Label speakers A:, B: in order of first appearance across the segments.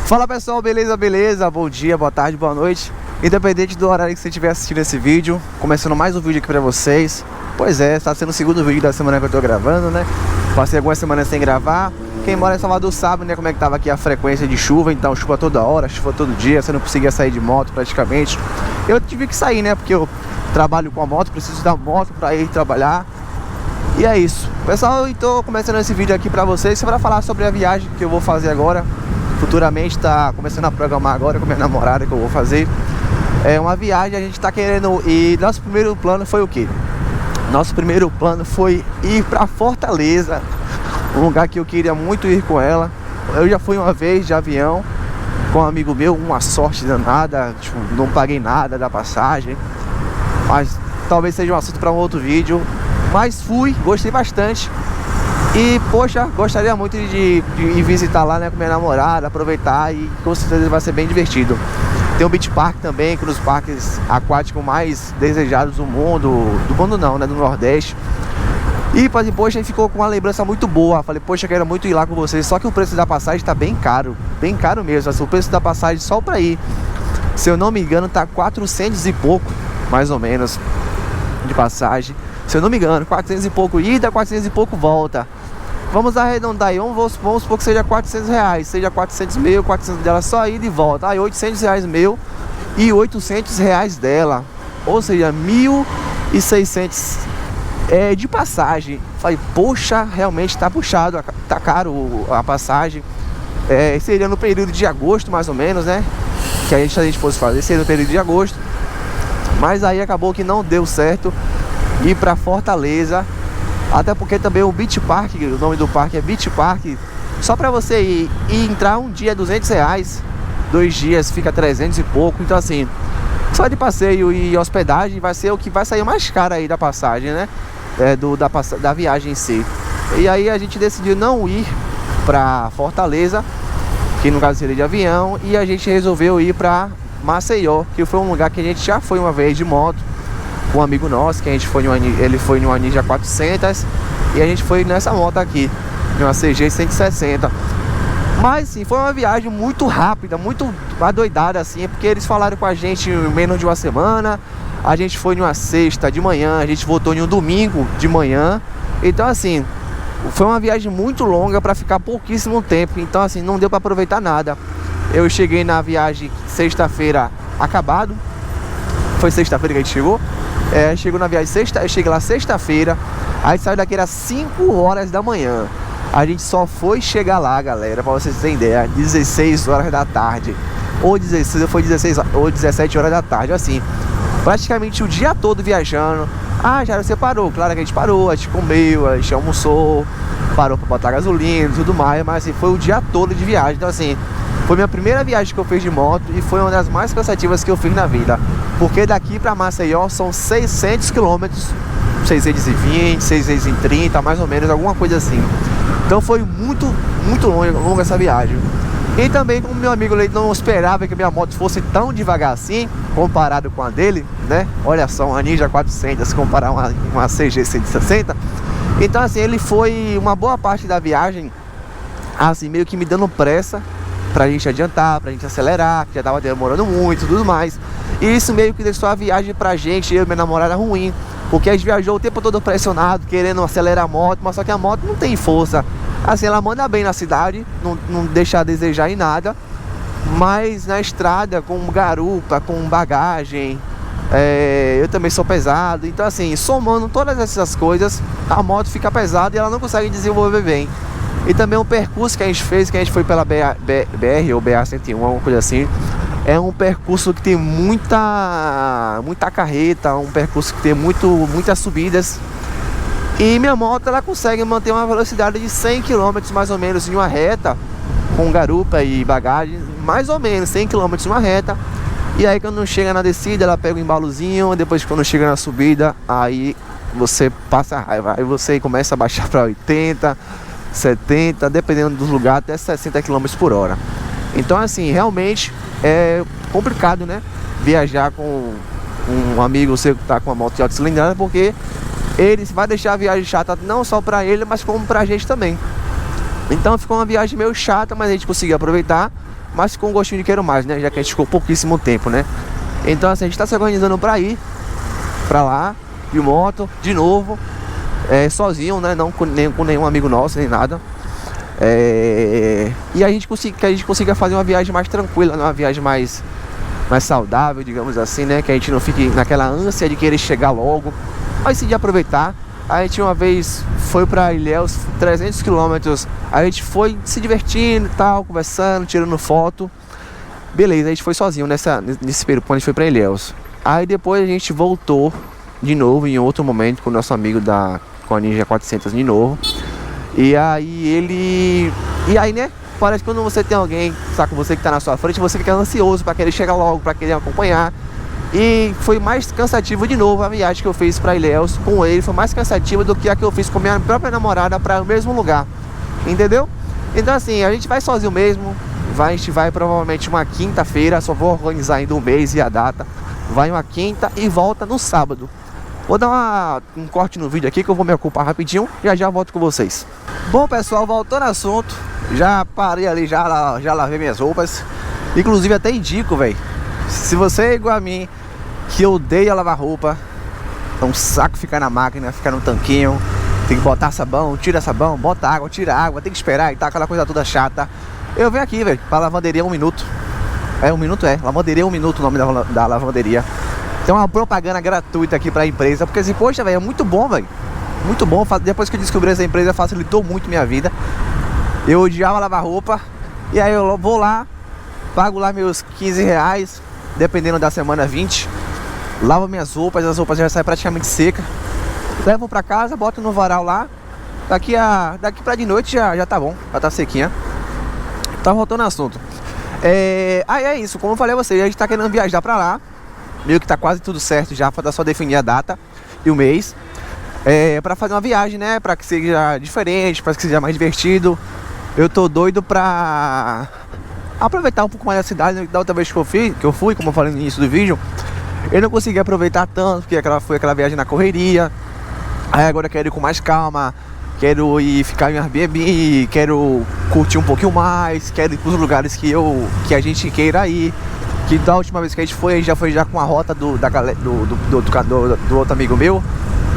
A: Fala pessoal, beleza, beleza? Bom dia, boa tarde, boa noite. Independente do horário que você estiver assistindo esse vídeo, começando mais um vídeo aqui pra vocês. Pois é, está sendo o segundo vídeo da semana que eu tô gravando, né? Passei algumas semanas sem gravar. Quem mora em Salvador sabe, né, como é que tava aqui a frequência de chuva. Então chuva toda hora, chuva todo dia, você não conseguia sair de moto praticamente. Eu tive que sair, né, porque eu trabalho com a moto, preciso da moto pra ir trabalhar. E é isso. Pessoal, eu tô começando esse vídeo aqui pra vocês para falar sobre a viagem que eu vou fazer agora. Futuramente, tá começando a programar agora com minha namorada que eu vou fazer. É uma viagem, a gente tá querendo ir. Nosso primeiro plano foi o quê? Nosso primeiro plano foi ir pra Fortaleza, um lugar que eu queria muito ir com ela. Eu já fui uma vez de avião com um amigo meu, uma sorte danada, tipo, não paguei nada da passagem. Mas talvez seja um assunto para um outro vídeo. Mas fui, gostei bastante. E, poxa, gostaria muito de ir visitar lá, né, com minha namorada, aproveitar, e com certeza vai ser bem divertido. Tem um beach park também, que é um dos parques aquáticos mais desejados do mundo não, né, do Nordeste. E, poxa, a gente ficou com uma lembrança muito boa. Falei, poxa, quero muito ir lá com vocês, só que o preço da passagem tá bem caro mesmo. Assim, o preço da passagem só pra ir, se eu não me engano, tá 400 e pouco, mais ou menos, de passagem. Se eu não me engano, 400 e pouco ida, 400 e pouco volta. Vamos arredondar aí, vamos supor que seja 400 reais, seja 400 meu, 400 dela só ida e volta. Aí 800 reais meu e 800 reais dela, ou seja, 1.600 de passagem. Falei, poxa, realmente tá puxado, tá caro a passagem. Seria no período de agosto mais ou menos, né, que a gente fosse fazer, seria no período de agosto. Mas aí acabou que não deu certo ir pra Fortaleza. Até porque também o Beach Park, o nome do parque é Beach Park. Só pra você ir e entrar um dia é 200 reais, 2 dias fica 300 e pouco. Então assim, só de passeio e hospedagem vai ser o que vai sair mais caro aí da passagem, né, da viagem em si. E aí a gente decidiu não ir pra Fortaleza, que no caso seria de avião. E a gente resolveu ir pra Maceió, que foi um lugar que a gente já foi uma vez de moto. Um amigo nosso, que a gente foi ele foi numa Ninja 400 e a gente foi nessa moto aqui, uma CG 160. Mas sim, foi uma viagem muito rápida, muito adoidada assim, porque eles falaram com a gente em menos de uma semana. A gente foi numa sexta de manhã, a gente voltou em um domingo de manhã. Então assim, foi uma viagem muito longa para ficar pouquíssimo tempo. Então assim, não deu para aproveitar nada. Eu cheguei na viagem sexta-feira acabado. Foi sexta-feira que a gente chegou. Chegou na viagem eu cheguei lá sexta-feira. Aí saiu daqui, era 5 horas da manhã. A gente só foi chegar lá, galera, pra vocês terem ideia, 16 horas da tarde. Ou 16, foi 16 ou 17 horas da tarde, assim. Praticamente o dia todo viajando. Ah, já você parou, claro que a gente parou, a gente comeu, a gente almoçou, parou pra botar gasolina e tudo mais. Mas assim, foi o dia todo de viagem. Então assim, foi minha primeira viagem que eu fiz de moto e foi uma das mais cansativas que eu fiz na vida. Porque daqui pra Maceió são 600 km, 620, 630, mais ou menos, alguma coisa assim. Então foi muito longa essa viagem. E também, como meu amigo ele não esperava que a minha moto fosse tão devagar assim, comparado com a dele, né? Olha só, uma Ninja 400 comparar uma CG 160. Então assim, ele foi uma boa parte da viagem, assim, meio que me dando pressa pra gente adiantar, pra gente acelerar, que já tava demorando muito e tudo mais. E isso meio que deixou a viagem pra gente, eu e minha namorada, ruim. Porque a gente viajou o tempo todo pressionado, querendo acelerar a moto, mas só que a moto não tem força. Assim, ela manda bem na cidade, não deixa a desejar em nada. Mas na estrada, com garupa, com bagagem, eu também sou pesado. Então assim, somando todas essas coisas, a moto fica pesada e ela não consegue desenvolver bem. E também o percurso que a gente fez, que a gente foi pela BR ou BA-101, alguma coisa assim. É um percurso que tem muita carreta, um percurso que tem muitas subidas. E minha moto, ela consegue manter uma velocidade de 100 km mais ou menos em uma reta, com garupa e bagagem, mais ou menos 100 km em uma reta. E aí quando chega na descida, ela pega o embalozinho, depois quando chega na subida, aí você passa a raiva. Aí você começa a baixar para 80, 70, dependendo do lugar, até 60 km por hora. Então assim, realmente é complicado, né, viajar com um amigo seu que tá com uma moto de alta cilindrada, porque ele vai deixar a viagem chata não só pra ele, mas como pra gente também. Então ficou uma viagem meio chata, mas a gente conseguiu aproveitar. mas com um gostinho de quero mais, né? Já que a gente ficou pouquíssimo tempo, né? Então assim, a gente tá se organizando pra ir pra lá, de moto, de novo, sozinho, né? Não com nenhum amigo nosso, nem nada. E a gente consiga fazer uma viagem mais tranquila, uma viagem mais saudável, digamos assim, né? Que a gente não fique naquela ânsia de querer chegar logo, mas sim de aproveitar. A gente uma vez foi pra Ilhéus, 300 km, a gente foi se divertindo e tal, conversando, tirando foto. Beleza, a gente foi sozinho nesse período quando a gente foi pra Ilhéus. Aí depois a gente voltou de novo em outro momento com o nosso amigo com a Ninja 400 de novo. E aí né, parece que quando você tem alguém, sabe, você que tá na sua frente, você fica ansioso pra querer chegar logo, pra querer acompanhar. E foi mais cansativo de novo a viagem que eu fiz pra Ilhéus com ele, foi mais cansativa do que a que eu fiz com minha própria namorada para o mesmo lugar, entendeu? Então assim, a gente vai sozinho mesmo, a gente vai provavelmente uma quinta-feira, só vou organizar ainda o mês e a data. Vai uma quinta e volta no sábado. Vou dar um corte no vídeo aqui que eu vou me ocupar rapidinho e já volto com vocês. Bom pessoal, voltando ao assunto, já parei ali, já lavei minhas roupas. Inclusive até indico, velho, se você é igual a mim, que odeia lavar roupa, é um saco ficar na máquina, ficar no tanquinho, tem que botar sabão, tira sabão, bota água, tira água, tem que esperar e tá aquela coisa toda chata. Eu venho aqui, velho, pra lavanderia 1 minuto. Lavanderia 1 minuto o nome da lavanderia. Tem uma propaganda gratuita aqui pra empresa, porque assim, poxa, velho, é muito bom, velho. Muito bom, depois que eu descobri essa empresa, facilitou muito minha vida. Eu odiava lavar roupa, e aí eu vou lá, pago lá meus 15 reais, dependendo da semana 20. Lavo minhas roupas, as roupas já saem praticamente secas. Levo pra casa, boto no varal lá. Daqui pra de noite já tá bom, já tá sequinha. Tá voltando ao assunto. Aí é isso, como eu falei a vocês, a gente tá querendo viajar pra lá. Meio que tá quase tudo certo já, falta só definir a data e o mês. Pra fazer uma viagem, né, pra que seja diferente, pra que seja mais divertido. Eu tô doido pra aproveitar um pouco mais da cidade. Da outra vez que eu fui, como eu falei no início do vídeo, eu não consegui aproveitar tanto, porque foi aquela viagem na correria. Aí agora eu quero ir com mais calma, quero ir ficar em Airbnb, quero curtir um pouquinho mais, quero ir pros lugares que a gente queira ir. Que da última vez que a gente foi já com a rota do outro amigo meu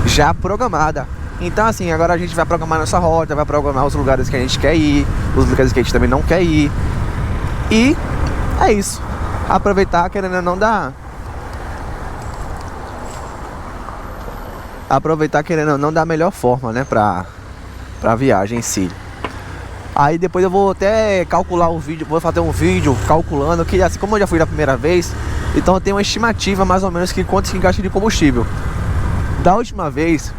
A: já programada. Então assim, agora a gente vai programar nossa rota, vai programar os lugares que a gente quer ir, os lugares que a gente também não quer ir. E é isso. Aproveitar, querendo ou não, da melhor forma, né, pra viagem em si. Aí depois eu vou até calcular o vídeo, vou fazer um vídeo calculando, que assim como eu já fui da primeira vez, então eu tenho uma estimativa mais ou menos que quanto que gasta de combustível. Da última vez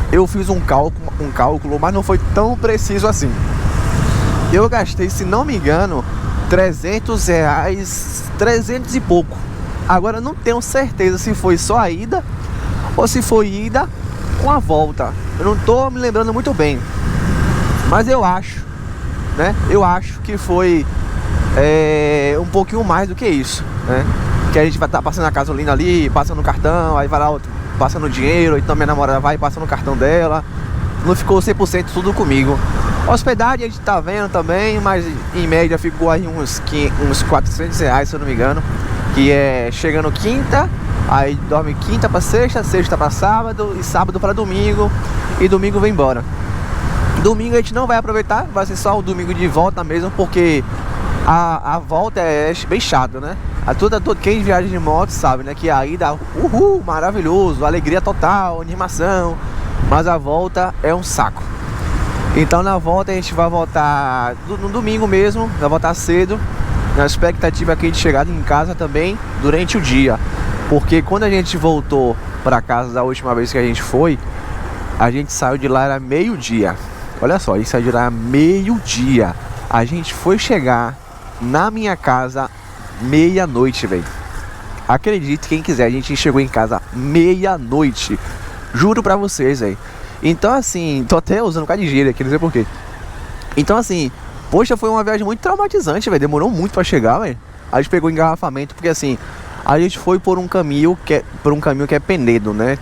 A: eu fiz um cálculo, mas não foi tão preciso assim. Eu gastei, se não me engano, 300 reais, 300 e pouco. Agora eu não tenho certeza se foi só a ida ou se foi ida com a volta. Eu não tô me lembrando muito bem, mas eu acho, né? Eu acho que foi um pouquinho mais do que isso, né? Que a gente vai estar passando a gasolina ali, passando o cartão, aí vai lá outro, passando o dinheiro, então minha namorada vai passando o cartão dela. Não ficou 100% tudo comigo. Hospedagem a gente tá vendo também, mas em média ficou aí uns 400 reais, se eu não me engano. Que é chegando quinta, aí dorme quinta pra sexta, sexta pra sábado e sábado pra domingo. E domingo vem embora. Domingo a gente não vai aproveitar, vai ser só o domingo de volta mesmo, porque a volta é bem chato, né? Quem viaja de moto sabe, né? Que a ida, maravilhoso, alegria total, animação, mas a volta é um saco. Então na volta a gente vai voltar no domingo mesmo, vai voltar cedo, na expectativa aqui de chegar em casa também durante o dia. Porque quando a gente voltou pra casa da última vez que a gente foi, a gente saiu de lá, era meio-dia. Olha só, a gente saiu de lá meio-dia. A gente foi chegar na minha casa meia-noite, velho. Acredite quem quiser, a gente chegou em casa meia-noite. Juro pra vocês, velho. Então assim, tô até usando cara de gíria aqui, não sei porquê. Então assim, poxa, foi uma viagem muito traumatizante, velho. Demorou muito pra chegar, velho. A gente pegou engarrafamento, porque assim, a gente foi por um caminho que é Penedo, né?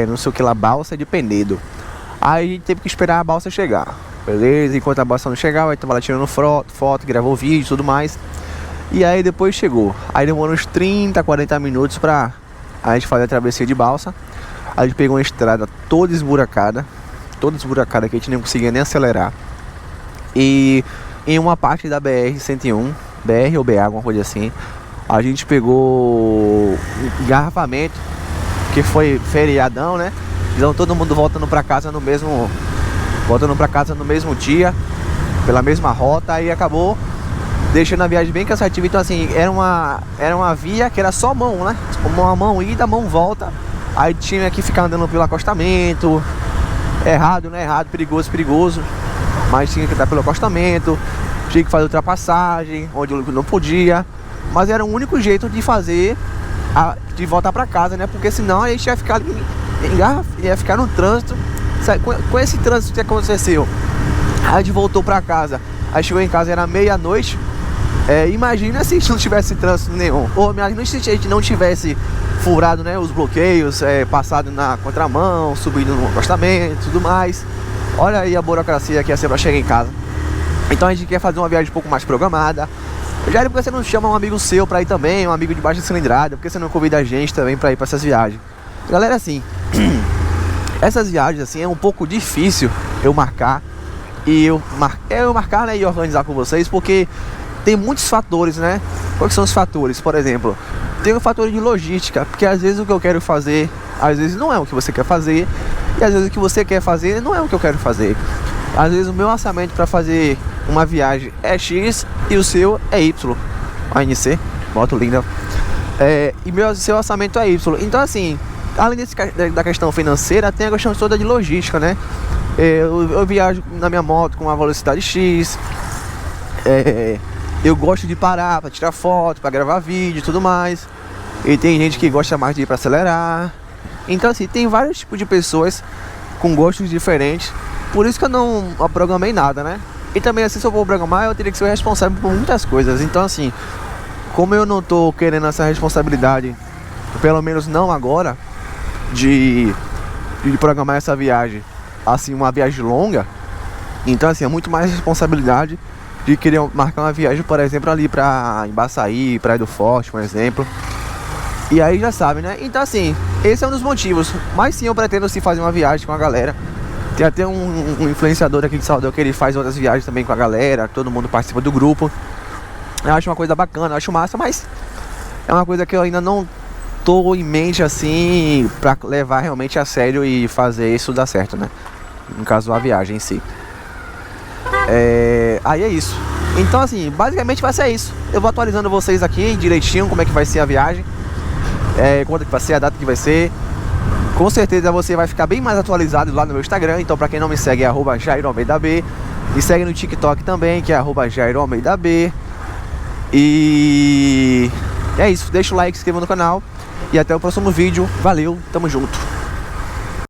A: Não sei o que lá, balsa de Penedo. Aí a gente teve que esperar a balsa chegar, beleza? Enquanto a balsa não chegava, a gente tava lá tirando foto, gravou vídeo e tudo mais. E aí depois chegou. Aí demorou uns 30, 40 minutos pra a gente fazer a travessia de balsa. A gente pegou uma estrada toda esburacada que a gente não conseguia nem acelerar. E em uma parte da BR-101, BR ou BA, alguma coisa assim, a gente pegou um engarrafamento, que foi feriadão, né? Então todo mundo voltando pra casa no mesmo dia, pela mesma rota, aí acabou deixando a viagem bem cansativa. Então assim, era uma via que era só mão, né? Uma mão ida, mão volta. Aí tinha que ficar andando pelo acostamento. Errado, né? Errado, perigoso. Mas tinha que estar pelo acostamento. Tinha que fazer ultrapassagem, onde eu não podia. Mas era o único jeito de fazer, de voltar pra casa, né? Porque senão a gente ia ficar no trânsito. Com esse trânsito que aconteceu, a gente voltou pra casa. Aí chegou em casa, era meia-noite. Imagina se a gente não tivesse trânsito nenhum. Ou imagina se a gente não tivesse furado, né, os bloqueios, passado na contramão, subindo no acostamento e tudo mais. Olha aí a burocracia que ia ser pra chegar em casa. Então a gente quer fazer uma viagem um pouco mais programada. Já por que você não chama um amigo seu pra ir também, um amigo de baixa cilindrada? Por que você não convida a gente também pra ir pra essas viagens? Galera, assim, essas viagens assim é um pouco difícil eu marcar né, e organizar com vocês, porque tem muitos fatores, né? Quais são os fatores? Por exemplo, tem o fator de logística, porque às vezes o que eu quero fazer, às vezes não é o que você quer fazer, e às vezes o que você quer fazer não é o que eu quero fazer. Às vezes o meu orçamento para fazer uma viagem é X e o seu é Y. ANC, moto linda. E seu orçamento é Y. Então assim, além da questão financeira, tem a questão toda de logística, né? Eu viajo na minha moto com uma velocidade X. Eu gosto de parar para tirar foto, para gravar vídeo e tudo mais. E tem gente que gosta mais de ir para acelerar. Então assim, tem vários tipos de pessoas com gostos diferentes. Por isso que eu não programei nada, né? E também assim, se eu for programar, eu teria que ser responsável por muitas coisas. Então assim, como eu não tô querendo essa responsabilidade, pelo menos não agora, de programar essa viagem, assim, uma viagem longa. Então assim, é muito mais responsabilidade de querer marcar uma viagem, por exemplo, ali pra Embaçaí, Praia do Forte, por exemplo. E aí já sabe, né? Então assim, esse é um dos motivos. Mas sim, eu pretendo sim fazer uma viagem com a galera. Tem até um influenciador aqui de Salvador que ele faz outras viagens também com a galera. Todo mundo participa do grupo. Eu acho uma coisa bacana, eu acho massa, mas é uma coisa que eu ainda não tô em mente assim pra levar realmente a sério e fazer isso dar certo, né? No caso, a viagem em si. Aí é isso. Então assim, basicamente vai ser isso. Eu vou atualizando vocês aqui direitinho como é que vai ser a viagem, quando que vai ser, a data que vai ser. Com certeza você vai ficar bem mais atualizado lá no meu Instagram. Então pra quem não me segue é @JairoAlmeidaB. Me segue no TikTok também, que é @JairoAlmeidaB. E é isso, deixa o like, se inscreva no canal. E até o próximo vídeo. Valeu, tamo junto.